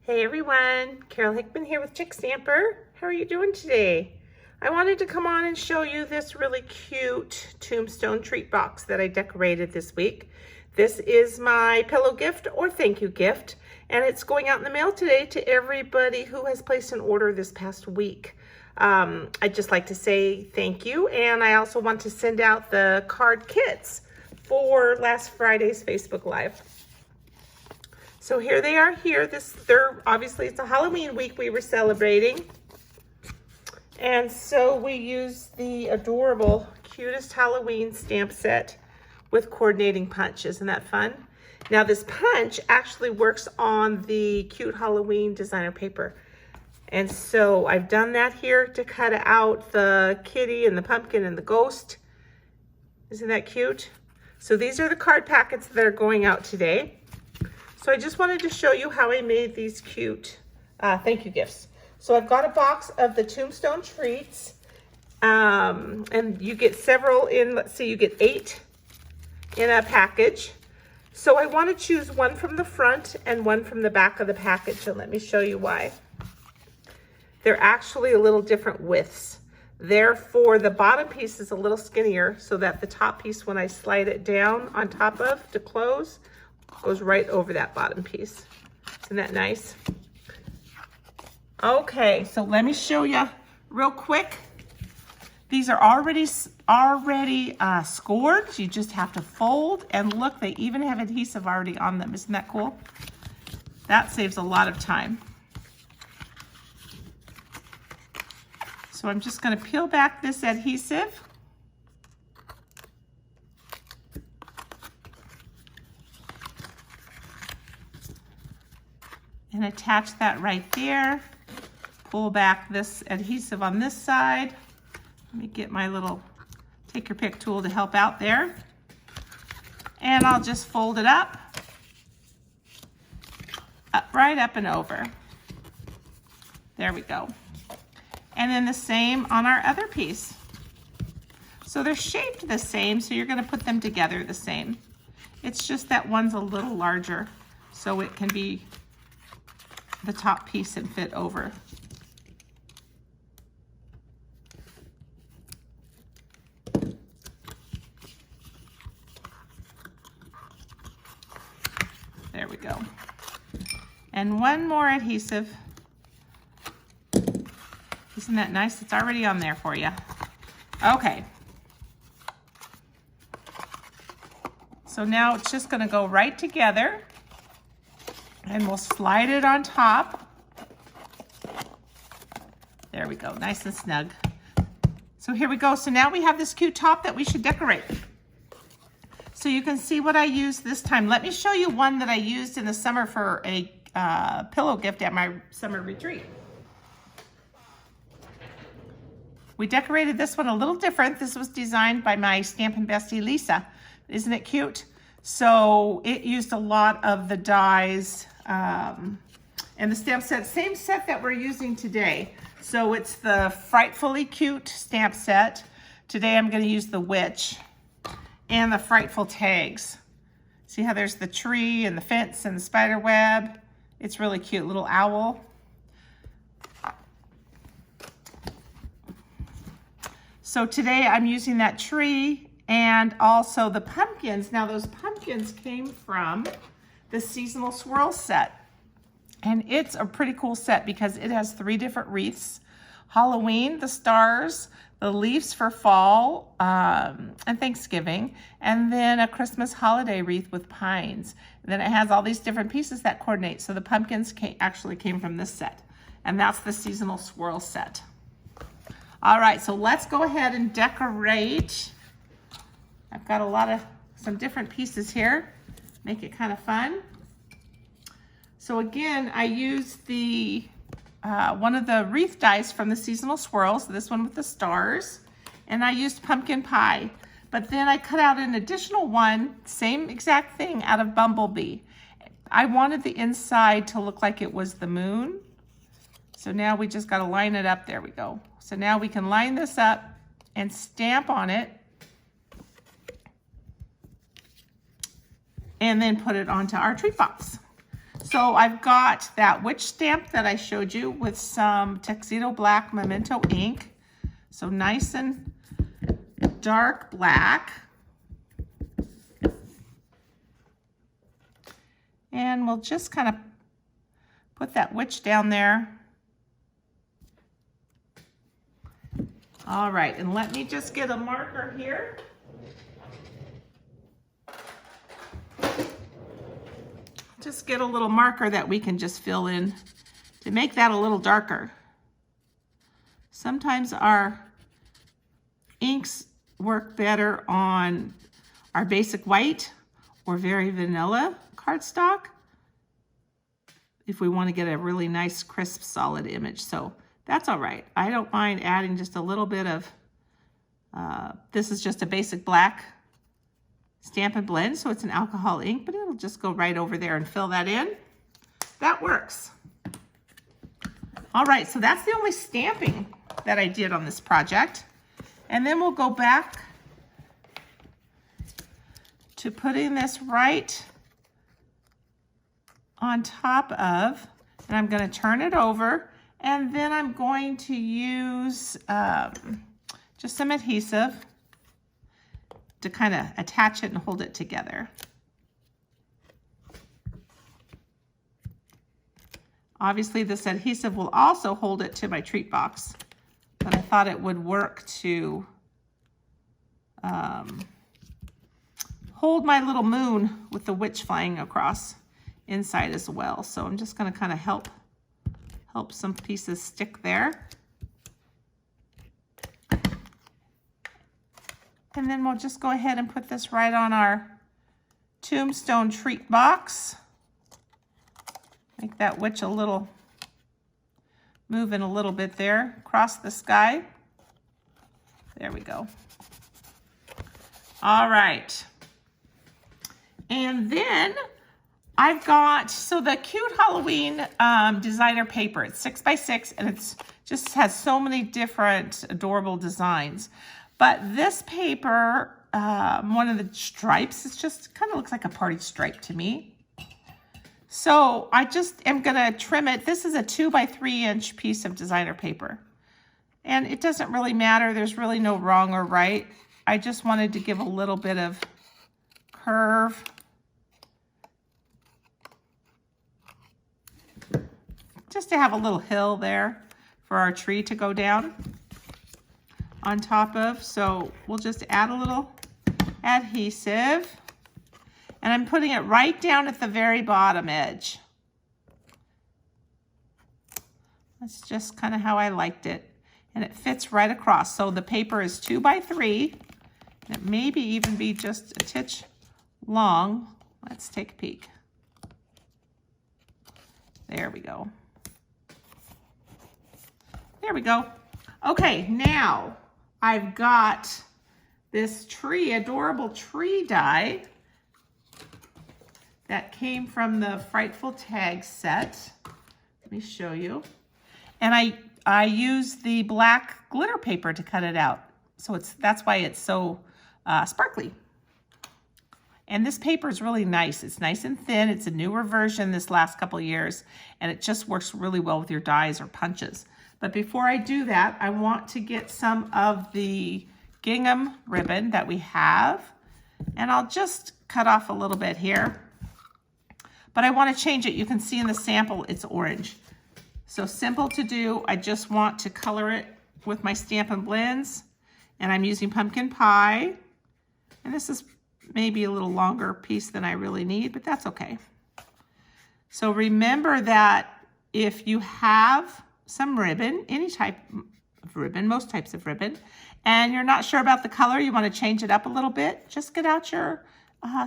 Hey everyone, Carol Hickman here with Chickstamper. How are you doing today? I wanted to come on and show you this really cute tombstone treat box that I decorated this week. This is my pillow gift or thank you gift, and it's going out in the mail today to everybody who has placed an order this past week. I'd just like to say thank you, and I also want to send out the card kits for last Friday's Facebook Live. So here they are here. Obviously it's a Halloween week we were celebrating. And so we used the adorable, cutest Halloween stamp set with coordinating punch. Isn't that fun? Now this punch actually works on the cute Halloween designer paper. And so I've done that here to cut out the kitty and the pumpkin and the ghost. Isn't that cute? So these are the card packets that are going out today. So I just wanted to show you how I made these cute thank you gifts. So I've got a box of the tombstone treats, and you get several in, let's see, you get 8 in a package. So I want to choose one from the front and one from the back of the package, and let me show you why. They're actually a little different widths. Therefore, the bottom piece is a little skinnier so that the top piece, when I slide it down on top of to close, goes right over that bottom piece. Isn't that nice? Okay, so let me show you real quick. These are already scored. You just have to fold, and look, they even have adhesive already on them. Isn't that cool? That saves a lot of time. So I'm just going to peel back this adhesive. And attach that right there. Pull back this adhesive on this side. Let me get my little take your pick tool to help out there. And I'll just fold it up, right up and over. There we go. And then the same on our other piece. So they're shaped the same, so you're gonna put them together the same. It's just that one's a little larger, so it can be the top piece and fit over. There we go. And one more adhesive. Isn't that nice? It's already on there for you. Okay. So now it's just going to go right together. And we'll slide it on top. There we go, nice and snug. So here we go. So now we have this cute top that we should decorate. So you can see what I used this time. Let me show you one that I used in the summer for a pillow gift at my summer retreat. We decorated this one a little different. This was designed by my Stampin' Bestie, Lisa. Isn't it cute? So it used a lot of the dies and the stamp set, same set that we're using today. So it's the Frightfully Cute stamp set. Today I'm going to use the witch and the Frightful tags. See how there's the tree and the fence and the spider web? It's really cute, little owl. So today I'm using that tree and also the pumpkins. Now those pumpkins came from the seasonal swirl set. And it's a pretty cool set because it has 3 different wreaths. Halloween, the stars, the leaves for fall and Thanksgiving, and then a Christmas holiday wreath with pines. And then it has all these different pieces that coordinate. So the pumpkins actually came from this set. And that's the seasonal swirl set. All right, so let's go ahead and decorate. I've got some different pieces here. Make it kind of fun. So again, I used the one of the wreath dies from the seasonal swirls, this one with the stars, and I used pumpkin pie. But then I cut out an additional one, same exact thing, out of bumblebee. I wanted the inside to look like it was the moon. So now we just got to line it up. There we go. So now we can line this up and stamp on it. And then put it onto our treat box. So I've got that witch stamp that I showed you with some Tuxedo Black Memento ink. So nice and dark black. And we'll just kind of put that witch down there. All right, and let me just get a marker here. Just get a little marker that we can just fill in to make that a little darker. Sometimes our inks work better on our basic white or very vanilla cardstock if we want to get a really nice, crisp, solid image. So that's all right. I don't mind adding just a little bit of, this is just a basic black Stampin' Blend, so it's an alcohol ink, but it'll just go right over there and fill that in. That works. All right, so that's the only stamping that I did on this project. And then we'll go back to putting this right on top of, and I'm going to turn it over, and then I'm going to use just some adhesive to kind of attach it and hold it together. Obviously this adhesive will also hold it to my treat box, but I thought it would work to hold my little moon with the witch flying across inside as well. So I'm just going to kind of help some pieces stick there. And then we'll just go ahead and put this right on our Tombstone treat box. Make that witch a little, moving a little bit there across the sky. There we go. All right. And then I've got, so the cute Halloween designer paper, it's 6x6 and it's just has so many different adorable designs. But this paper, one of the stripes, it's just kind of looks like a party stripe to me. So I just am gonna trim it. This is a 2x3" piece of designer paper. And it doesn't really matter, there's really no wrong or right. I just wanted to give a little bit of curve. Just to have a little hill there for our tree to go down on top of. So we'll just add a little adhesive, and I'm putting it right down at the very bottom edge. That's just kind of how I liked it, and it fits right across. So the paper is 2x3, and it maybe even be just a titch long. Let's take a peek. There we go. There we go. Okay, now I've got this tree, adorable tree die that came from the Frightful tag set. Let me show you. And I used the black glitter paper to cut it out. So that's why it's so sparkly. And this paper is really nice. It's nice and thin. It's a newer version this last couple of years, and it just works really well with your dies or punches. But before I do that, I want to get some of the gingham ribbon that we have, and I'll just cut off a little bit here. But I want to change it. You can see in the sample it's orange. So simple to do. I just want to color it with my Stampin' Blends, and I'm using pumpkin pie. And this is maybe a little longer piece than I really need, but that's okay. So remember that if you have some ribbon, any type of ribbon, most types of ribbon, and you're not sure about the color, you want to change it up a little bit, just get out your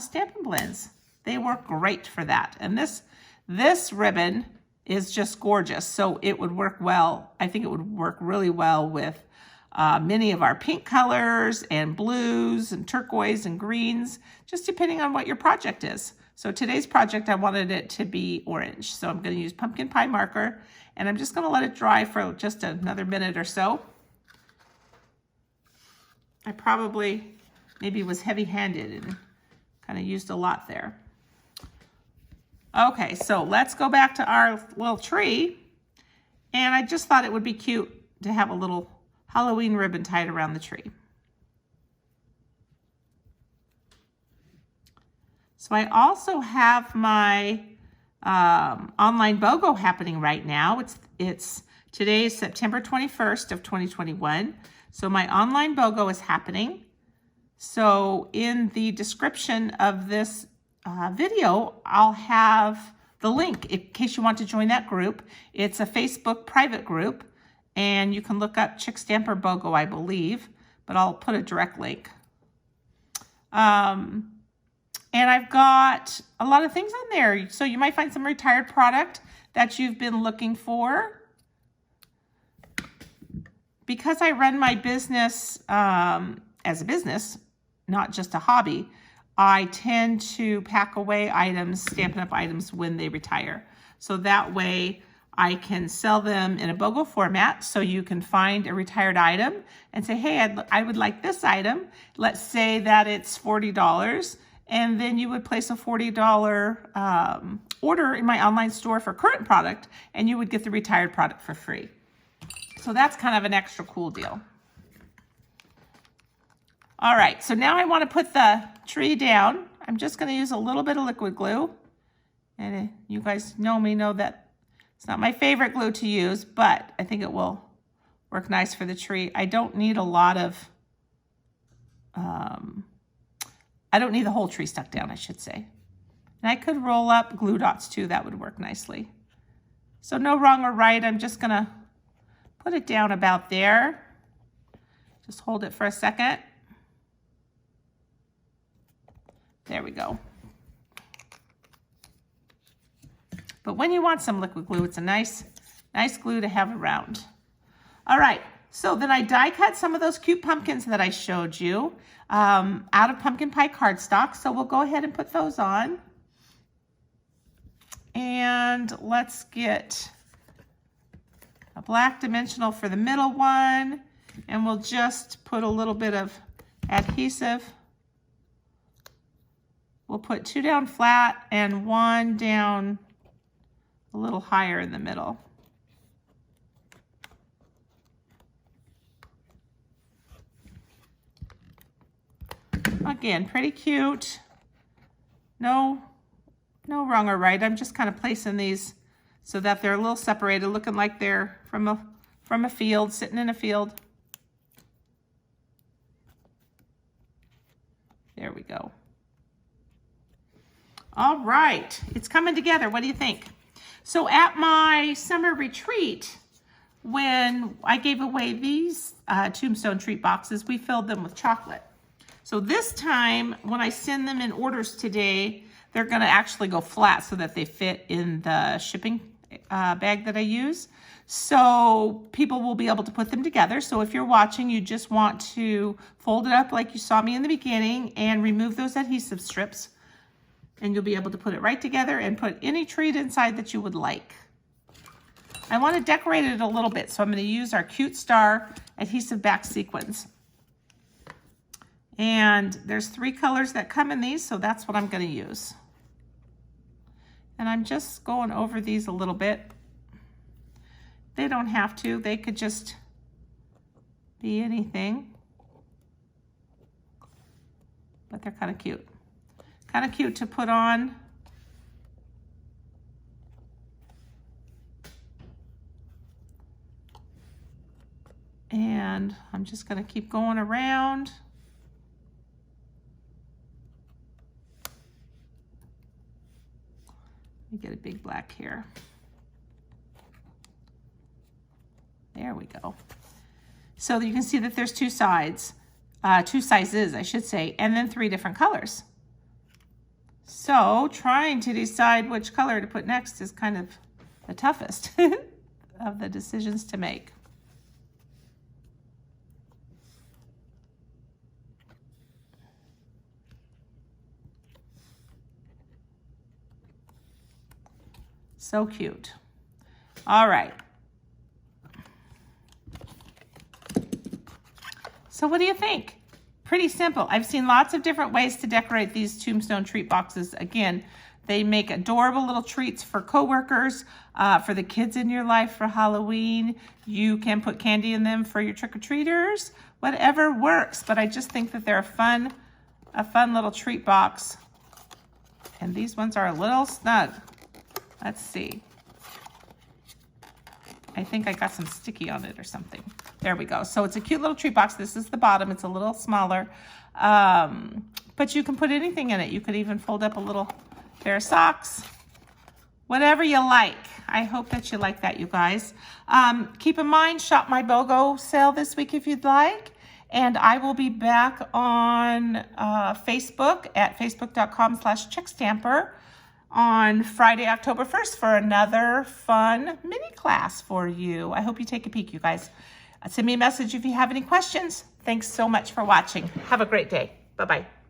Stampin' Blends. They work great for that. And this ribbon is just gorgeous, so it would work well. I think it would work really well with many of our pink colors and blues and turquoise and greens, just depending on what your project is. So today's project, I wanted it to be orange. So I'm going to use pumpkin pie marker, and I'm just going to let it dry for just another minute or so. I probably maybe was heavy-handed and kind of used a lot there. Okay, so let's go back to our little tree. And I just thought it would be cute to have a little Halloween ribbon tied around the tree. So I also have my online BOGO happening right now. Today is September 21st of 2021. So my online BOGO is happening. So in the description of this video, I'll have the link in case you want to join that group. It's a Facebook private group, and you can look up Chickstamper BOGO, I believe, but I'll put a direct link. And I've got a lot of things on there. So you might find some retired product that you've been looking for. Because I run my business as a business, not just a hobby, I tend to pack away items, Stampin' Up! Items when they retire. So that way I can sell them in a BOGO format, so you can find a retired item and say, hey, I would like this item. Let's say that it's $40. And then you would place a $40 order in my online store for current product, and you would get the retired product for free. So that's kind of an extra cool deal. All right, so now I want to put the tree down. I'm just going to use a little bit of liquid glue. And you guys know that it's not my favorite glue to use, but I think it will work nice for the tree. I don't need a lot of... I don't need the whole tree stuck down, I should say. And I could roll up glue dots too, that would work nicely. So no wrong or right, I'm just gonna put it down about there. Just hold it for a second. There we go. But when you want some liquid glue, it's a nice glue to have around. All right, so then I die cut some of those cute pumpkins that I showed you out of pumpkin pie cardstock. So we'll go ahead and put those on. And let's get a black dimensional for the middle one. And we'll just put a little bit of adhesive. We'll put 2 down flat and 1 down a little higher in the middle. Again, pretty cute. No wrong or right. I'm just kind of placing these so that they're a little separated, looking like they're from a field, sitting in a field. There we go. All right, it's coming together. What do you think? So at my summer retreat, when I gave away these Tombstone treat boxes, we filled them with chocolate. So this time, when I send them in orders today, they're gonna actually go flat so that they fit in the shipping bag that I use. So people will be able to put them together. So if you're watching, you just want to fold it up like you saw me in the beginning and remove those adhesive strips. And you'll be able to put it right together and put any treat inside that you would like. I want to decorate it a little bit, so I'm going to use our Cute Star adhesive back sequins. And there's 3 colors that come in these, so that's what I'm going to use. And I'm just going over these a little bit. They don't have to. They could just be anything. But they're kind of cute. Kind of cute to put on. And I'm just going to keep going around. Let me get a big black here. There we go. So you can see that there's 2 sides, 2 sizes, I should say, and then 3 different colors. So trying to decide which color to put next is kind of the toughest of the decisions to make. So cute. All right. So what do you think? Pretty simple. I've seen lots of different ways to decorate these Tombstone treat boxes. Again, They make adorable little treats for coworkers, for the kids in your life for Halloween. You can put candy in them for your trick-or-treaters. Whatever works, but I just think that they're a fun little treat box. And these ones are a little snug. Let's see. I think I got some sticky on it or something. There we go. So it's a cute little treat box. This is the bottom. It's a little smaller. But you can put anything in it. You could even fold up a little pair of socks. Whatever you like. I hope that you like that, you guys. Keep in mind, shop my BOGO sale this week if you'd like. And I will be back on Facebook at facebook.com/Chickstamper on Friday, October 1st for another fun mini class for you. I hope you take a peek, you guys. Send me a message if you have any questions. Thanks so much for watching. Have a great day. Bye-bye.